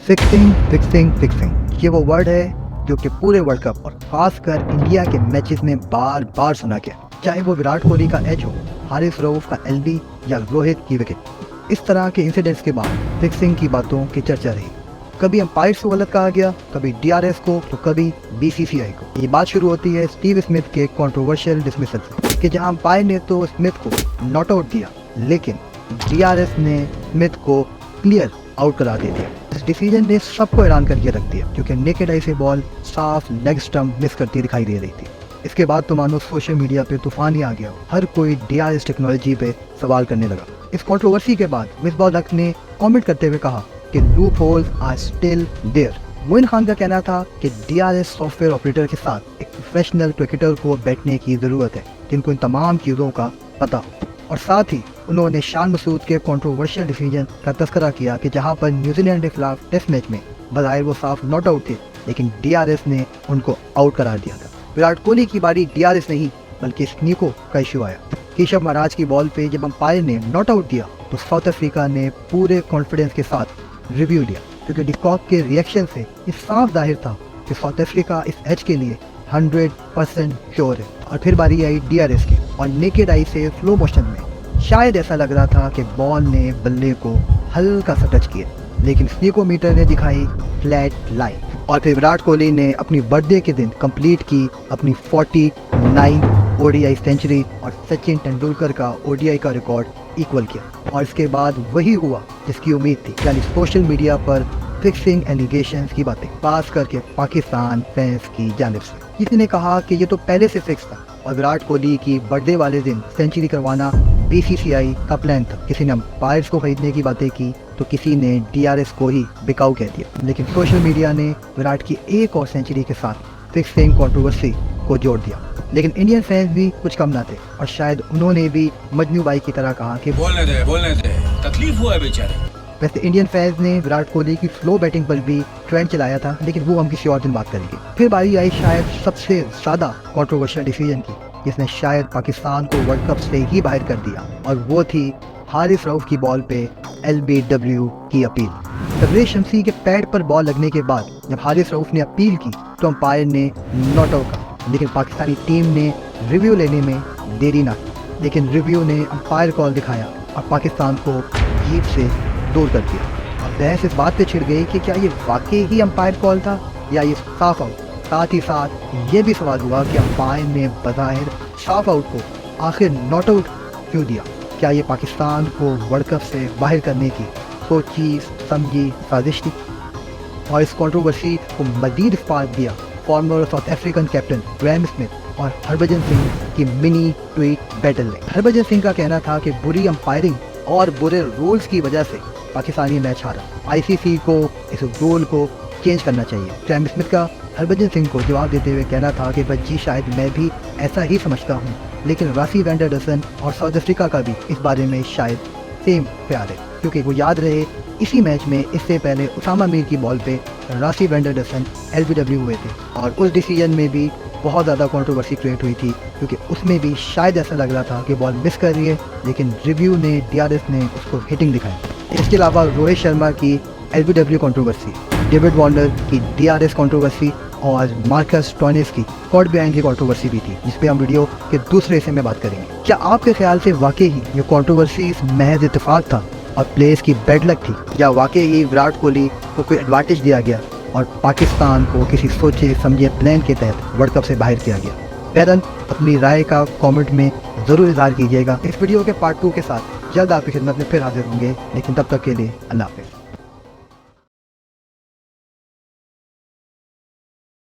Fixing fixing fixing, ये वो word है जो कि पूरे वर्ल्ड कप और खासकर इंडिया के मैचेस में बार बार सुना गया। चाहे वो विराट कोहली का एज हो, हारिस रऊफ का एलबी या रोहित की विकेट। इस तरह के इंसिडेंट्स के बाद फिक्सिंग की बातों की चर्चा रही। कभी अंपायर को गलत कहा गया, कभी डीआरएस को, तो कभी बीसीसीआई को। ये बात शुरू होती है स्टीव स्मिथ के कंट्रोवर्शियल डिसमिसल से कि जहां अंपायर ने तो स्मिथ को नॉट आउट दिया, लेकिन डीआरएस ने स्मिथ को क्लियर आउट करा दे दिया। इस डिसीजन ने सबको हैरान करके रख दिया क्योंकि नेकेड आई से बॉल साफ लेग स्टंप मिस करती दिखाई दे रही थी। इसके बाद तो मानो सोशल मीडिया पे तूफान ही आ गया। हर कोई डीआरएस टेक्नोलॉजी पे सवाल करने लगा। इस कंट्रोवर्सी के बाद मिसबाह हक ने कमेंट करते हुए कहा कि loop holes are still there. Moin Khan का कहना था कि डीआरएस सॉफ्टवेयर ऑपरेटर के साथ एक प्रोफेशनल क्रिकेटर को बैठने की ज़रूरत है जिनको इन तमाम चीज़ों का पता हो। और साथ ही उन्होंने शान मसूद के कंट्रोवर्शियल डिसीजन का तस्करा किया कि जहां पर न्यूजीलैंड के खिलाफ टेस्ट मैच में बज़ाहिर वो साफ नॉट आउट थे, लेकिन डीआरएस ने उनको आउट करार दिया था। विराट कोहली की बारी डीआरएस नहीं बल्कि स्नीको का इशू आया। केशव महाराज की बॉल पे जब अंपायर ने नॉट आउट दिया तो साउथ अफ्रीका ने पूरे कॉन्फिडेंस के साथ रिव्यू लिया क्योंकि डिकॉक के रिएक्शन से ये साफ जाहिर था कि साउथ अफ्रीका इस एच के लिए 100% श्योर है। और फिर बारी आई डीआरएस की और नेकेड आई से स्लो मोशन में शायद ऐसा लग रहा था कि बॉल ने बल्ले को हल्का सा टच किया, लेकिन स्नीकोमीटर ने दिखाई फ्लैट लाइन। और फिर विराट कोहली ने अपनी बर्थडे के दिन कंप्लीट की अपनी 49 ओडीआई सेंचुरी और सचिन तेंदुलकर का ओडीआई का रिकॉर्ड इक्वल किया। और इसके बाद वही हुआ जिसकी उम्मीद थी, यानी सोशल मीडिया पर फिक्सिंग एलिगेशंस की बातें, खास करके पाकिस्तान फैंस की जानिब से। किसी ने कहा कि ये तो पहले से फिक्स था और विराट कोहली की बर्थडे वाले दिन सेंचुरी करवाना बीसीसीआई का प्लान था। किसी ने अंपायर्स को खरीदने की बातें की तो किसी ने डीआरएस को ही बिकाऊ कह दिया। लेकिन सोशल मीडिया ने विराट की एक और सेंचुरी के साथ फिक्सिंग कंट्रोवर्सी को जोड़ दिया। लेकिन इंडियन फैंस भी कुछ कम ना थे और शायद उन्होंने भी मजनू भाई की तरह कहा कि बोलने दे, तकलीफ हुआ है बेचारे। वैसे इंडियन फैंस ने विराट कोहली की स्लो बैटिंग पर भी ट्रेंड चलाया था, लेकिन वो हम किसी और दिन बात करेंगे। फिर बारी आई शायद सबसे ज़्यादा कंट्रोवर्शियल डिसीजन की, जिसने शायद पाकिस्तान को वर्ल्ड कप से ही बाहर कर दिया, और वो थी हारिस रऊफ की बॉल पे एलबीडब्ल्यू की अपील। तबरेज़ शमसी के पैड पर बॉल लगने के बाद जब हारिस रऊफ ने अपील की तो अंपायर ने नॉट आउट कहा, लेकिन पाकिस्तानी टीम ने रिव्यू लेने में देरी ना की। लेकिन रिव्यू ने अंपायर कॉल दिखाया और पाकिस्तान को जीत से दूर कर दिया। और बहस इस बात पे छिड़ गई कि क्या ये वाकई ही अंपायर कॉल था या ये साफ आउट। साथ ही साथ ये भी सवाल हुआ कि अंपायर ने बज़ाहिर साफ आउट को आखिर नॉट आउट क्यों दिया। क्या ये पाकिस्तान को वर्ल्ड कप से बाहर करने की सोची समझी साजिश थी? और इस कंट्रोवर्सी को मजीद स्पार्क दिया farmer south African captain Graham Smith और हरभजन सिंह की मिनी ट्वीट बैटल में। हरभजन सिंह का कहना था कि बुरी अंपायरिंग और बुरे रूल्स की वजह से पाकिस्तानी मैच हारा। आईसीसी को इस रूल को चेंज करना चाहिए। ग्राहम स्मिथ का हरभजन सिंह को जवाब देते हुए कहना था कि बच्ची शायद मैं भी ऐसा ही समझता हूँ, लेकिन रासी वैंडरसन और साउथ अफ्रीका का भी इस बारे में शायद सेम प्यार है, क्योंकि वो याद रहे इसी मैच में इससे पहले उसामा मीर की बॉल पे रासी वैंडरसन एलबीडब्ल्यू हुए थे और उस डिसीजन में भी बहुत ज़्यादा कंट्रोवर्सी क्रिएट हुई थी, क्योंकि उसमें भी शायद ऐसा लग रहा था कि बॉल मिस कर रही है, लेकिन रिव्यू ने डीआरएस ने उसको हिटिंग दिखाया। इसके अलावा रोहित शर्मा की एलबीडब्ल्यू कंट्रोवर्सी, डेविड वार्नर की डीआरएस कंट्रोवर्सी और मार्कस स्टोइनिस की कॉट बिहाइंड की कंट्रोवर्सी भी थी, जिस पे हम वीडियो के दूसरे हिस्से में बात करेंगे। क्या आपके ख्याल से वाकई ही ये कंट्रोवर्सी महज इत्तेफाक था और प्लेयर्स की बैड लक थी, या वाकई ही विराट कोहली को कोई एडवांटेज दिया गया और पाकिस्तान को किसी सोचे समझे प्लान के तहत वर्ल्ड कप से बाहर किया गया? बहरहाल अपनी राय का कमेंट में ज़रूर इज़हार कीजिएगा। इस वीडियो के पार्ट 2 के साथ जल्द आपकी खिदमत में फिर हाजिर होंगे, लेकिन तब तक के लिए अल्लाह हाफ़िज़।